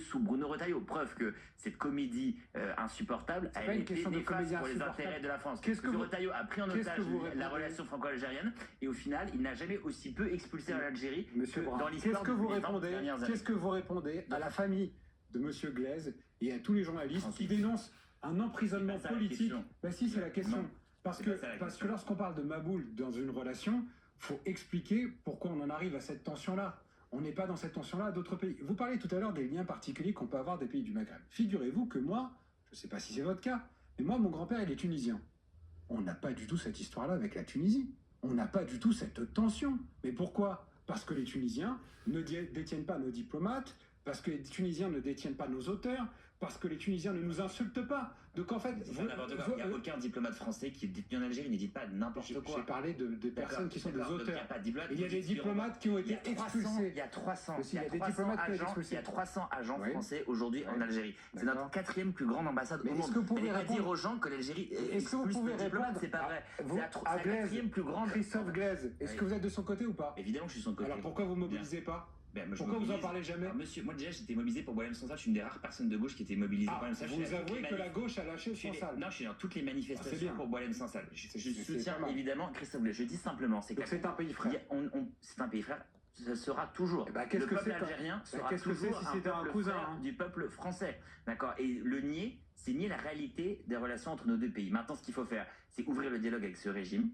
sous Bruno Retailleau. Preuve que cette comédie insupportable a été néfaste pour les intérêts de la France. Bruno Retailleau a pris en otage la relation franco-algérienne et au final, il n'a jamais aussi peu expulsé l'Algérie dans l'histoire des 20 dernières années. Qu'est-ce que vous répondez à la famille de M. Glaise et à tous les journalistes qui dénoncent un emprisonnement politique? Ben si, c'est la question. Parce que lorsqu'on parle de Maboul dans une relation, il faut expliquer pourquoi on en arrive à cette tension-là. On n'est pas dans cette tension-là à d'autres pays. Vous parlez tout à l'heure des liens particuliers qu'on peut avoir des pays du Maghreb. Figurez-vous que moi, je ne sais pas si c'est votre cas, mais moi, mon grand-père, il est tunisien. On n'a pas du tout cette histoire-là avec la Tunisie. On n'a pas du tout cette tension. Mais pourquoi? Parce que les Tunisiens ne détiennent pas nos diplomates, parce que les Tunisiens ne détiennent pas nos auteurs, parce que les Tunisiens ne nous insultent pas. Donc en fait, il n'y a aucun diplomate français qui est détenu en Algérie, ne dit pas n'importe quoi. J'ai parlé de personnes qui sont des auteurs. Il y a des diplomates qui ont été expulsés. Il y a 300 agents français aujourd'hui en Algérie. C'est notre 4e plus grande ambassade au monde. Allez pas dire aux gens que l'Algérie expulse nos diplomates, c'est pas vrai. C'est la 4e plus grande. Christophe Glaise, est-ce que vous êtes de son côté ou pas? Évidemment que je suis de son côté. Alors pourquoi vous ne mobilisez pas? Pourquoi vous en parlez jamais? Alors, monsieur, moi déjà j'étais mobilisé pour Boualem Sansal, je suis une des rares personnes de gauche qui était mobilisée pour Boualem Sansal. Vous avouez que la gauche a lâché Sansal? Non, je suis dans toutes les manifestations pour Boualem Sansal. Je soutiens évidemment Christophe Glaise. Je dis simplement, c'est que c'est un pays frère. C'est un pays frère. Ça sera toujours. Le peuple algérien sera toujours un peuple frère du peuple français. D'accord. Et le nier, c'est nier la réalité des relations entre nos deux pays. Maintenant, ce qu'il faut faire, c'est ouvrir le dialogue avec ce régime,